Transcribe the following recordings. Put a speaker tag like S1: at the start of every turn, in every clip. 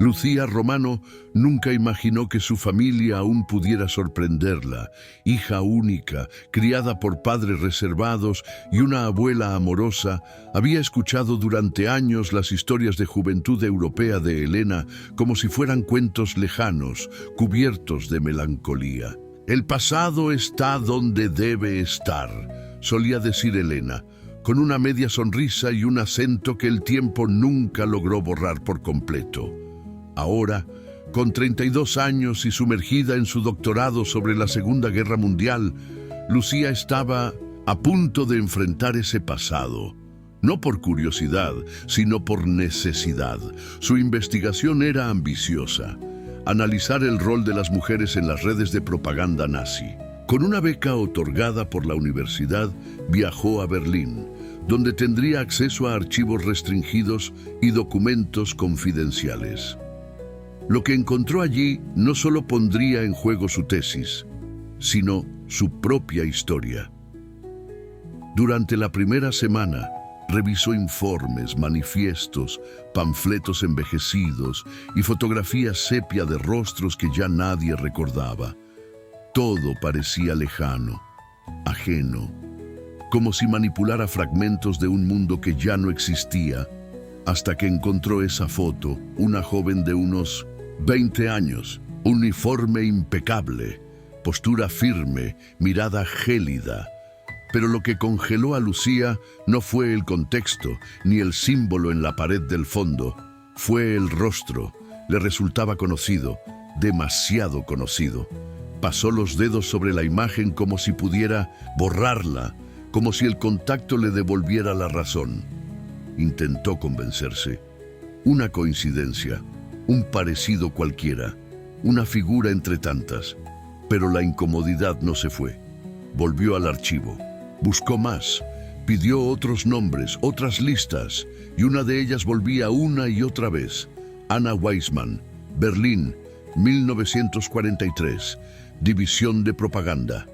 S1: Lucía Romano nunca imaginó que su familia aún pudiera sorprenderla. Hija única, criada por padres reservados y una abuela amorosa, había escuchado durante años las historias de juventud europea de Elena como si fueran cuentos lejanos, cubiertos de melancolía. «El pasado está donde debe estar», solía decir Elena, con una media sonrisa y un acento que el tiempo nunca logró borrar por completo. Ahora, con 32 años y sumergida en su doctorado sobre la Segunda Guerra Mundial, Lucía estaba a punto de enfrentar ese pasado. No por curiosidad, sino por necesidad. Su investigación era ambiciosa: analizar el rol de las mujeres en las redes de propaganda nazi. Con una beca otorgada por la universidad, viajó a Berlín, donde tendría acceso a archivos restringidos y documentos confidenciales. Lo que encontró allí no solo pondría en juego su tesis, sino su propia historia. Durante la primera semana, revisó informes, manifiestos, panfletos envejecidos y fotografías sepia de rostros que ya nadie recordaba. Todo parecía lejano, ajeno, como si manipulara fragmentos de un mundo que ya no existía, hasta que encontró esa foto, una joven de unos 20 años, uniforme impecable, postura firme, mirada gélida. Pero lo que congeló a Lucía no fue el contexto, ni el símbolo en la pared del fondo. Fue el rostro. Le resultaba conocido, demasiado conocido. Pasó los dedos sobre la imagen como si pudiera borrarla, como si el contacto le devolviera la razón. Intentó convencerse. Una coincidencia, un parecido cualquiera, una figura entre tantas. Pero la incomodidad no se fue. Volvió al archivo. Buscó más, pidió otros nombres, otras listas, y una de ellas volvía una y otra vez. Anna Weisman, Berlín, 1943, División de Propaganda.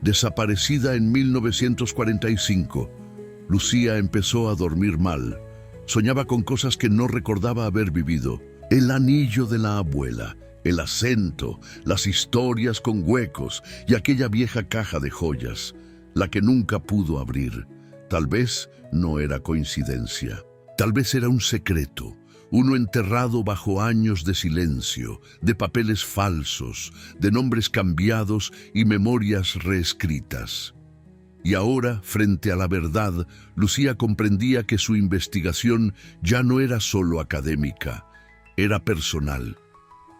S1: Desaparecida en 1945. Lucía empezó a dormir mal. Soñaba con cosas que no recordaba haber vivido. El anillo de la abuela, el acento, las historias con huecos y aquella vieja caja de joyas, la que nunca pudo abrir. Tal vez no era coincidencia. Tal vez era un secreto, uno enterrado bajo años de silencio, de papeles falsos, de nombres cambiados y memorias reescritas. Y ahora, frente a la verdad, Lucía comprendía que su investigación ya no era solo académica, era personal,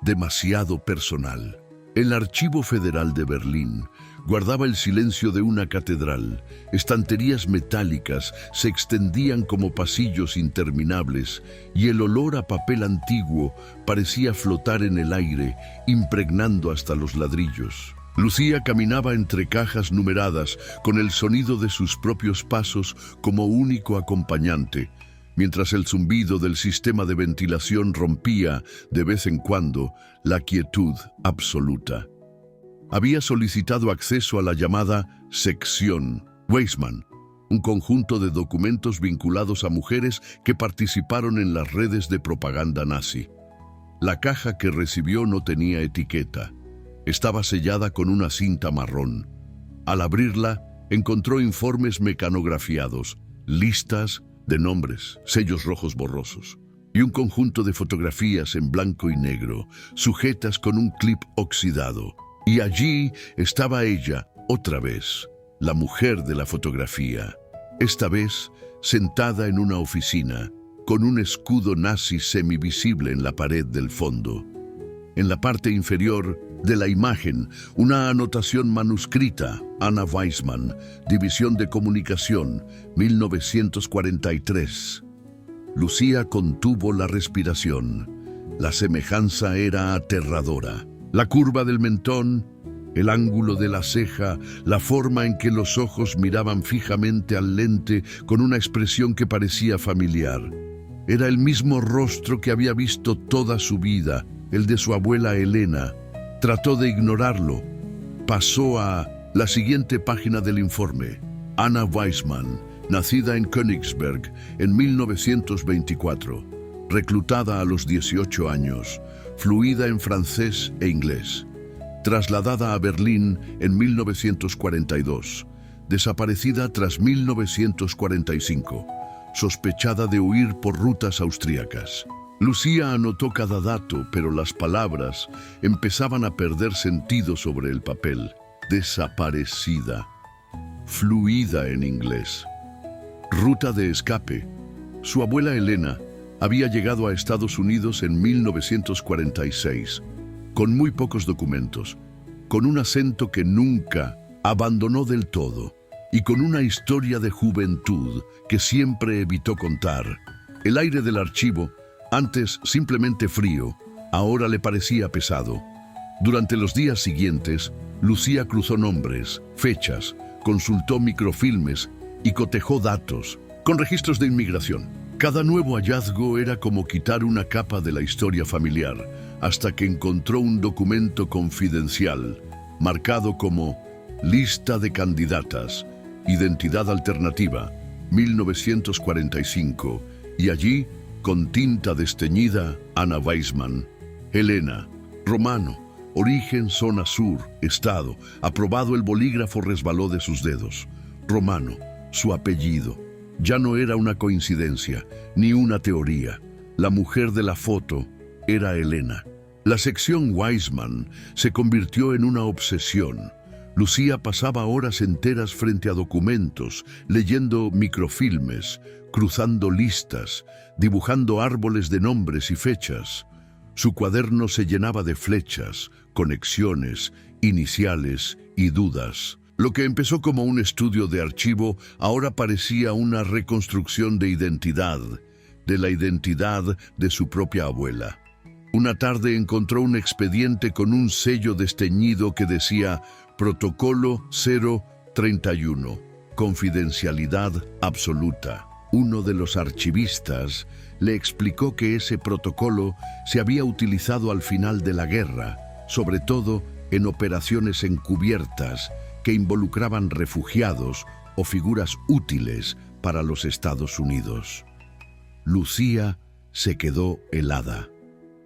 S1: demasiado personal. El Archivo Federal de Berlín guardaba el silencio de una catedral. Estanterías metálicas se extendían como pasillos interminables y el olor a papel antiguo parecía flotar en el aire, impregnando hasta los ladrillos. Lucía caminaba entre cajas numeradas con el sonido de sus propios pasos como único acompañante, mientras el zumbido del sistema de ventilación rompía, de vez en cuando, la quietud absoluta. Había solicitado acceso a la llamada Sección Weisman, un conjunto de documentos vinculados a mujeres que participaron en las redes de propaganda nazi. La caja que recibió no tenía etiqueta. Estaba sellada con una cinta marrón. Al abrirla, encontró informes mecanografiados, listas de nombres, sellos rojos borrosos, y un conjunto de fotografías en blanco y negro, sujetas con un clip oxidado. Y allí estaba ella, otra vez, la mujer de la fotografía. Esta vez, sentada en una oficina, con un escudo nazi semivisible en la pared del fondo. En la parte inferior de la imagen, una anotación manuscrita: Anna Weisman, División de Comunicación, 1943. Lucía contuvo la respiración. La semejanza era aterradora. La curva del mentón, el ángulo de la ceja, la forma en que los ojos miraban fijamente al lente con una expresión que parecía familiar. Era el mismo rostro que había visto toda su vida, el de su abuela Elena. Trató de ignorarlo. Pasó a la siguiente página del informe. Anna Weisman, nacida en Königsberg en 1924. reclutada a los 18 años, fluida en francés e inglés. Trasladada a Berlín en 1942, desaparecida tras 1945, sospechada de huir por rutas austríacas. Lucía anotó cada dato, pero las palabras empezaban a perder sentido sobre el papel. Desaparecida, fluida en inglés. Ruta de escape. Su abuela Elena había llegado a Estados Unidos en 1946, con muy pocos documentos, con un acento que nunca abandonó del todo y con una historia de juventud que siempre evitó contar. El aire del archivo, antes simplemente frío, ahora le parecía pesado. Durante los días siguientes, Lucía cruzó nombres, fechas, consultó microfilmes y cotejó datos con registros de inmigración. Cada nuevo hallazgo era como quitar una capa de la historia familiar, hasta que encontró un documento confidencial, marcado como Lista de candidatas, Identidad alternativa, 1945, y allí, con tinta desteñida, Anna Weissman, Elena, Romano, origen zona sur, estado, aprobado. El bolígrafo resbaló de sus dedos. Romano, su apellido. Ya no era una coincidencia, ni una teoría. La mujer de la foto era Elena. La sección Weissman se convirtió en una obsesión. Lucía pasaba horas enteras frente a documentos, leyendo microfilmes, cruzando listas, dibujando árboles de nombres y fechas. Su cuaderno se llenaba de flechas, conexiones, iniciales y dudas. Lo que empezó como un estudio de archivo ahora parecía una reconstrucción de la identidad de su propia abuela. Una tarde encontró un expediente con un sello desteñido que decía Protocolo 031, confidencialidad absoluta. Uno de los archivistas le explicó que ese protocolo se había utilizado al final de la guerra, sobre todo en operaciones encubiertas que involucraban refugiados o figuras útiles para los Estados Unidos. Lucía se quedó helada.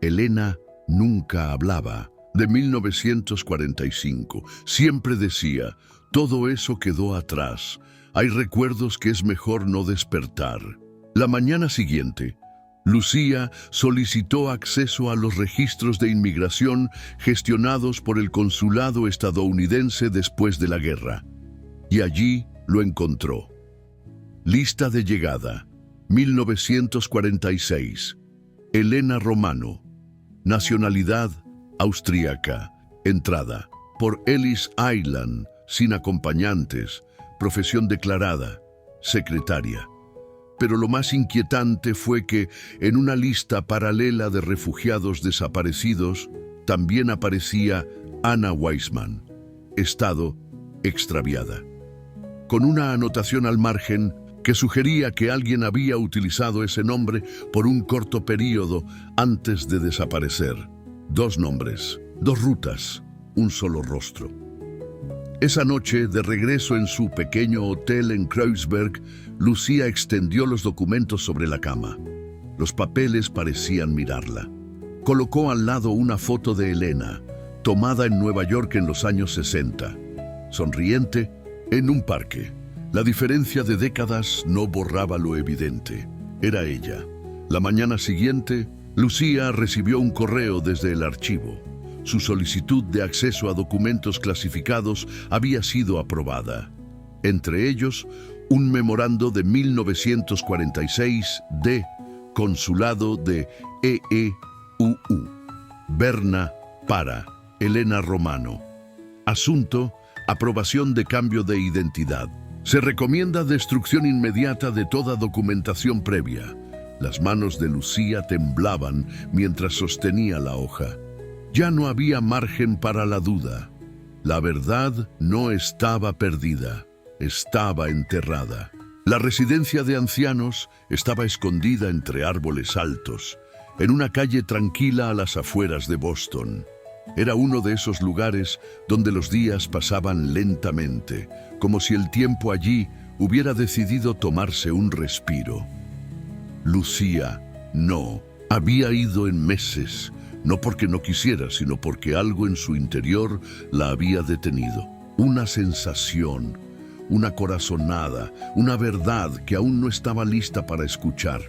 S1: Elena nunca hablaba. De 1945, siempre decía, todo eso quedó atrás. Hay recuerdos que es mejor no despertar. La mañana siguiente, Lucía solicitó acceso a los registros de inmigración gestionados por el consulado estadounidense después de la guerra. Y allí lo encontró. Lista de llegada, 1946. Elena Romano. Nacionalidad austríaca. Entrada por Ellis Island, sin acompañantes. Profesión declarada, secretaria. Pero lo más inquietante fue que en una lista paralela de refugiados desaparecidos también aparecía Anna Weissman, estado extraviada, con una anotación al margen que sugería que alguien había utilizado ese nombre por un corto periodo antes de desaparecer. 2 nombres, 2 rutas, un solo rostro. Esa noche, de regreso en su pequeño hotel en Kreuzberg, Lucía extendió los documentos sobre la cama. Los papeles parecían mirarla. Colocó al lado una foto de Elena, tomada en Nueva York en los años 60, sonriente, en un parque. La diferencia de décadas no borraba lo evidente. Era ella. La mañana siguiente, Lucía recibió un correo desde el archivo. Su solicitud de acceso a documentos clasificados había sido aprobada. Entre ellos, un memorando de 1946 de Consulado de EEUU. Berna para Elena Romano. Asunto: aprobación de cambio de identidad. Se recomienda destrucción inmediata de toda documentación previa. Las manos de Lucía temblaban mientras sostenía la hoja. Ya no había margen para la duda. La verdad no estaba perdida, estaba enterrada. La residencia de ancianos estaba escondida entre árboles altos, en una calle tranquila a las afueras de Boston. Era uno de esos lugares donde los días pasaban lentamente, como si el tiempo allí hubiera decidido tomarse un respiro. Lucía no Había ido en meses, no porque no quisiera, sino porque algo en su interior la había detenido. Una sensación, una corazonada, una verdad que aún no estaba lista para escuchar.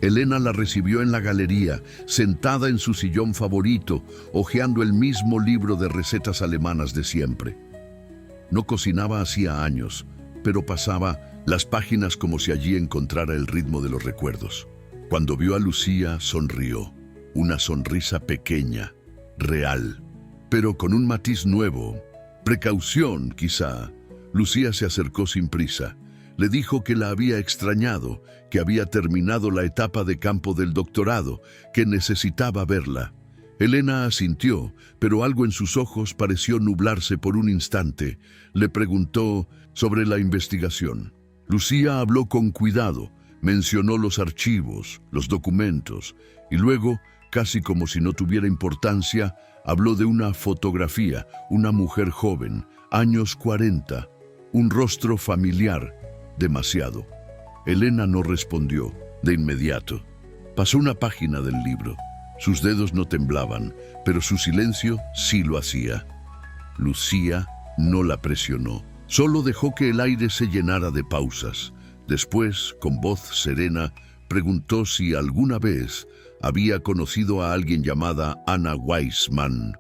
S1: Elena la recibió en la galería, sentada en su sillón favorito, hojeando el mismo libro de recetas alemanas de siempre. No cocinaba hacía años, pero pasaba las páginas como si allí encontrara el ritmo de los recuerdos. Cuando vio a Lucía, sonrió. Una sonrisa pequeña, real, pero con un matiz nuevo. Precaución, quizá. Lucía se acercó sin prisa. Le dijo que la había extrañado, que había terminado la etapa de campo del doctorado, que necesitaba verla. Elena asintió, pero algo en sus ojos pareció nublarse por un instante. Le preguntó sobre la investigación. Lucía habló con cuidado, mencionó los archivos, los documentos, y luego, casi como si no tuviera importancia, habló de una fotografía, una mujer joven, años 40, un rostro familiar, demasiado. Elena no respondió de inmediato. Pasó una página del libro. Sus dedos no temblaban, pero su silencio sí lo hacía. Lucía no la presionó, solo dejó que el aire se llenara de pausas. Después, con voz serena, preguntó si alguna vez había conocido a alguien llamada Anna Weissman.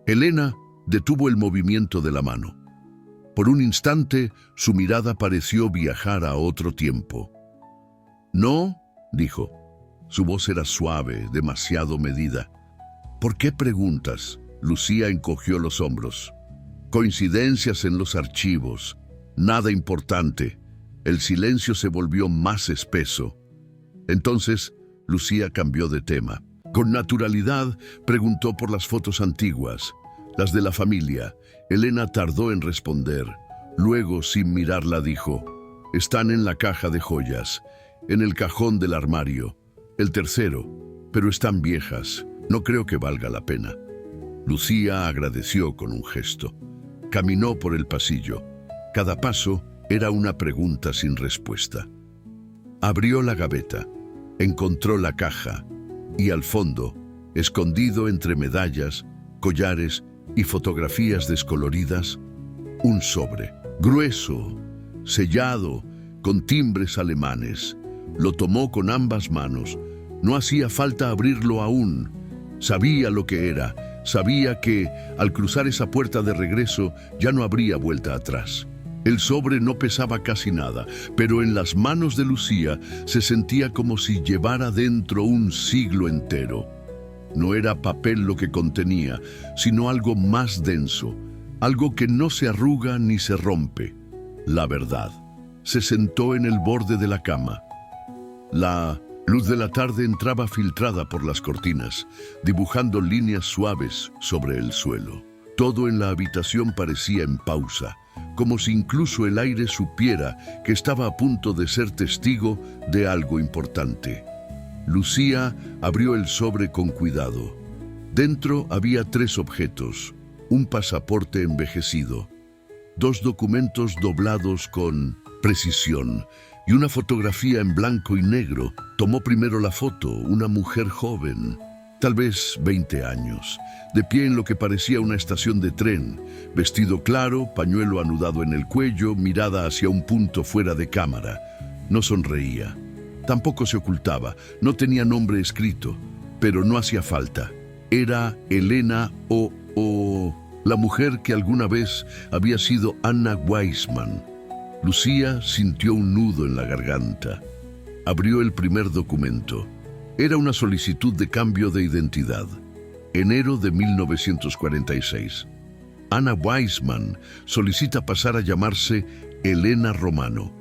S1: Elena detuvo el movimiento de la mano. Por un instante, su mirada pareció viajar a otro tiempo. «No», dijo. Su voz era suave, demasiado medida. «¿Por qué preguntas?». Lucía encogió los hombros. «Coincidencias en los archivos. Nada importante». El silencio se volvió más espeso. Entonces, Lucía cambió de tema. Con naturalidad, preguntó por las fotos antiguas, las de la familia. Elena tardó en responder. Luego, sin mirarla, dijo: «Están en la caja de joyas, en el cajón del armario. El tercero, pero están viejas. No creo que valga la pena». Lucía agradeció con un gesto. Caminó por el pasillo. Cada paso era una pregunta sin respuesta. Abrió la gaveta, encontró la caja y al fondo, escondido entre medallas, collares y fotografías descoloridas, un sobre, grueso, sellado, con timbres alemanes. Lo tomó con ambas manos. No hacía falta abrirlo aún. Sabía lo que era. Sabía que, al cruzar esa puerta de regreso, ya no habría vuelta atrás. El sobre no pesaba casi nada, pero en las manos de Lucía se sentía como si llevara dentro un siglo entero. No era papel lo que contenía, sino algo más denso, algo que no se arruga ni se rompe. La verdad. Se sentó en el borde de la cama. La luz de la tarde entraba filtrada por las cortinas, dibujando líneas suaves sobre el suelo. Todo en la habitación parecía en pausa, como si incluso el aire supiera que estaba a punto de ser testigo de algo importante. Lucía abrió el sobre con cuidado. Dentro había 3 objetos: un pasaporte envejecido, 2 documentos doblados con precisión y una fotografía en blanco y negro. Tomó primero la foto, una mujer joven, tal vez 20 años, de pie en lo que parecía una estación de tren, vestido claro, pañuelo anudado en el cuello, mirada hacia un punto fuera de cámara. No sonreía, tampoco se ocultaba, no tenía nombre escrito, pero no hacía falta. Era Elena o la mujer que alguna vez había sido Anna Weissman. Lucía sintió un nudo en la garganta. Abrió el primer documento. Era una solicitud de cambio de identidad. Enero de 1946. Anna Weissman solicita pasar a llamarse Elena Romano.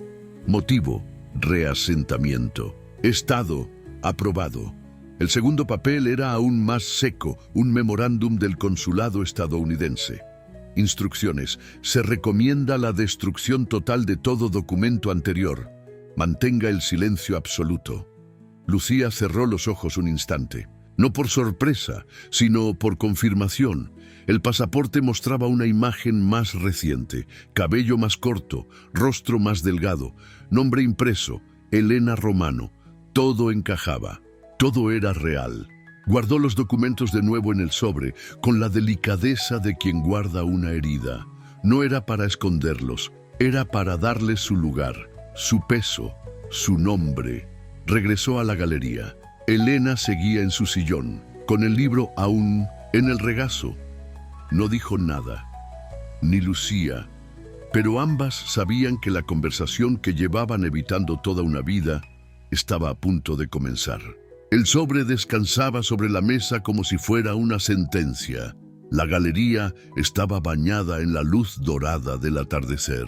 S1: Motivo: reasentamiento. Estado: aprobado. El segundo papel era aún más seco, un memorándum del consulado estadounidense. Instrucciones: se recomienda la destrucción total de todo documento anterior. Mantenga el silencio absoluto. Lucía cerró los ojos un instante. No por sorpresa, sino por confirmación. El pasaporte mostraba una imagen más reciente, cabello más corto, rostro más delgado, nombre impreso: Elena Romano. Todo encajaba, todo era real. Guardó los documentos de nuevo en el sobre, con la delicadeza de quien guarda una herida. No era para esconderlos, era para darles su lugar, su peso, su nombre. Regresó a la galería. Elena seguía en su sillón, con el libro aún en el regazo. No dijo nada, ni Lucía, pero ambas sabían que la conversación que llevaban evitando toda una vida estaba a punto de comenzar. El sobre descansaba sobre la mesa como si fuera una sentencia. La galería estaba bañada en la luz dorada del atardecer.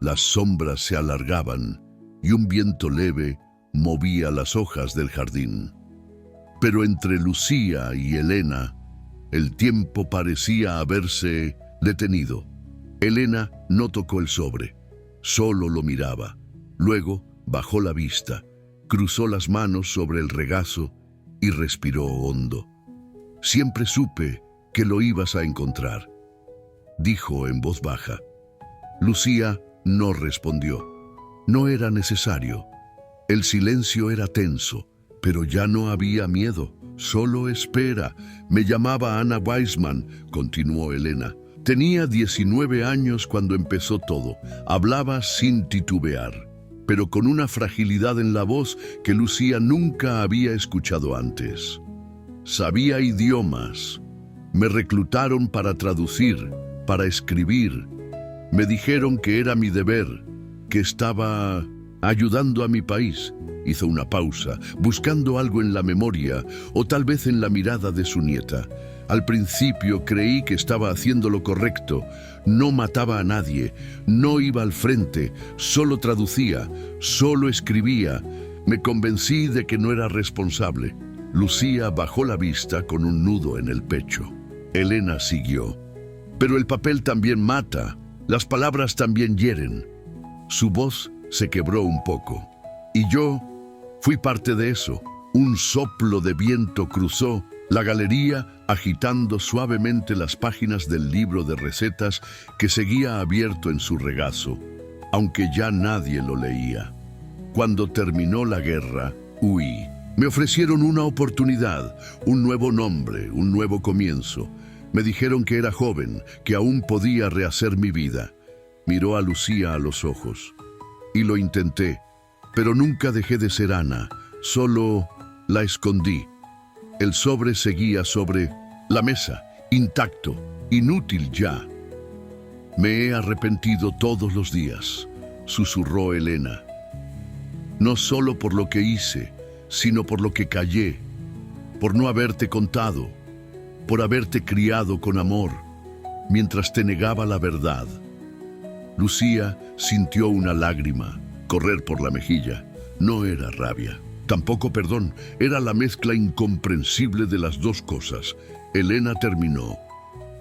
S1: Las sombras se alargaban y un viento leve movía las hojas del jardín. Pero entre Lucía y Elena, el tiempo parecía haberse detenido. Elena no tocó el sobre, solo lo miraba. Luego bajó la vista, cruzó las manos sobre el regazo y respiró hondo. Siempre supe que lo ibas a encontrar, dijo en voz baja. Lucía no respondió. No era necesario. El silencio era tenso, pero ya no había miedo, solo espera. Me llamaba Anna Weissman, continuó Elena. Tenía 19 años cuando empezó todo. Hablaba sin titubear, pero con una fragilidad en la voz que Lucía nunca había escuchado antes. Sabía idiomas. Me reclutaron para traducir, para escribir. Me dijeron que era mi deber, que estaba ayudando a mi país. Hizo una pausa, buscando algo en la memoria o tal vez en la mirada de su nieta. Al principio creí que estaba haciendo lo correcto. No mataba a nadie, no iba al frente, solo traducía, solo escribía. Me convencí de que no era responsable. Lucía bajó la vista con un nudo en el pecho. Elena siguió. Pero el papel también mata, las palabras también hieren. Su voz se quebró un poco. Y yo fui parte de eso. Un soplo de viento cruzó la galería agitando suavemente las páginas del libro de recetas que seguía abierto en su regazo, aunque ya nadie lo leía. Cuando terminó la guerra, huí. Me ofrecieron una oportunidad, un nuevo nombre, un nuevo comienzo. Me dijeron que era joven, que aún podía rehacer mi vida. Miró a Lucía a los ojos. Y lo intenté, pero nunca dejé de ser Ana, solo la escondí. El sobre seguía sobre la mesa, intacto, inútil ya. Me he arrepentido todos los días, susurró Elena. No solo por lo que hice, sino por lo que callé, por no haberte contado, por haberte criado con amor, mientras te negaba la verdad. Lucía sintió una lágrima correr por la mejilla. No era rabia, tampoco perdón, era la mezcla incomprensible de las dos cosas. Elena terminó.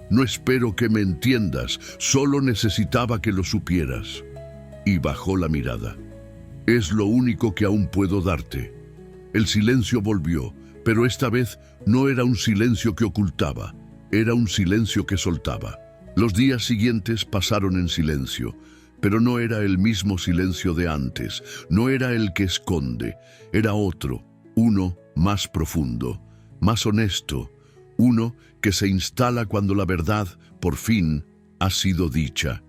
S1: No espero que me entiendas, solo necesitaba que lo supieras. Y bajó la mirada. Es lo único que aún puedo darte. El silencio volvió, pero esta vez no era un silencio que ocultaba, era un silencio que soltaba. Los días siguientes pasaron en silencio, pero no era el mismo silencio de antes, no era el que esconde, era otro, uno más profundo, más honesto, uno que se instala cuando la verdad, por fin, ha sido dicha.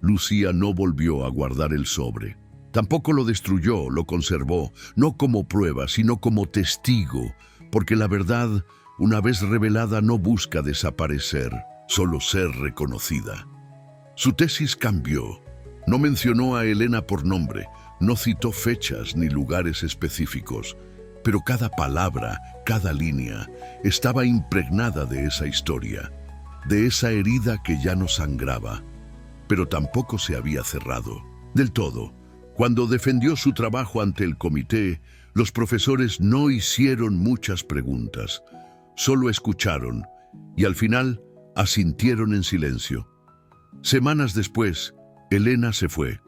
S1: Lucía no volvió a guardar el sobre. Tampoco lo destruyó, lo conservó, no como prueba, sino como testigo, porque la verdad, una vez revelada, no busca desaparecer, solo ser reconocida. Su tesis cambió. No mencionó a Elena por nombre, no citó fechas ni lugares específicos, pero cada palabra, cada línea, estaba impregnada de esa historia, de esa herida que ya no sangraba, pero tampoco se había cerrado, del todo. Cuando defendió su trabajo ante el comité, los profesores no hicieron muchas preguntas, solo escucharon y al final asintieron en silencio. Semanas después, Elena se fue.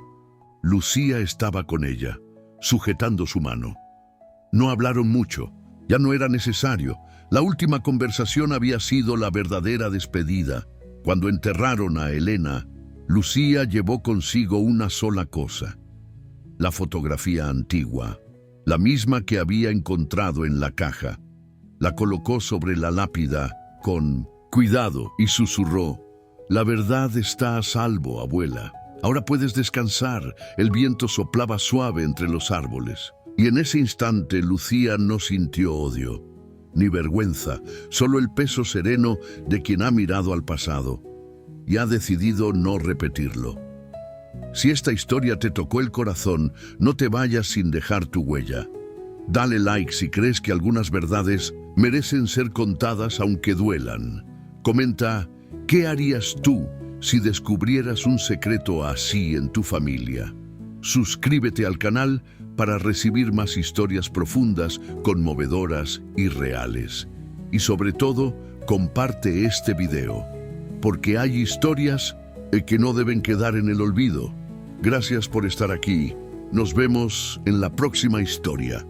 S1: Lucía estaba con ella, sujetando su mano. No hablaron mucho, ya no era necesario. La última conversación había sido la verdadera despedida. Cuando enterraron a Elena, Lucía llevó consigo una sola cosa: la fotografía antigua, la misma que había encontrado en la caja. La colocó sobre la lápida con cuidado y susurró: «La verdad está a salvo, abuela. Ahora puedes descansar». El viento soplaba suave entre los árboles. Y en ese instante Lucía no sintió odio, ni vergüenza, solo el peso sereno de quien ha mirado al pasado y ha decidido no repetirlo. Si esta historia te tocó el corazón, no te vayas sin dejar tu huella. Dale like si crees que algunas verdades merecen ser contadas aunque duelan. Comenta, ¿qué harías tú si descubrieras un secreto así en tu familia? Suscríbete al canal para recibir más historias profundas, conmovedoras y reales. Y sobre todo, comparte este video, porque hay historias que no deben quedar en el olvido. Gracias por estar aquí. Nos vemos en la próxima historia.